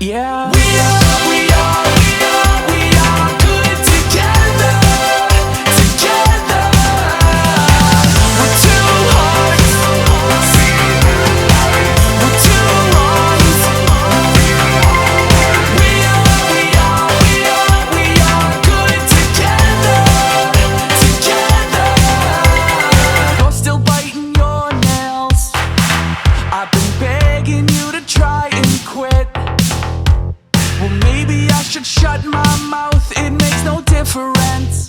Yeah. We are good together, together. We're two hearts, we're two lungs. We are good together, together. You're still biting your nails. I've been begging you to try and quit. Well, maybe I should shut my mouth, it makes no difference.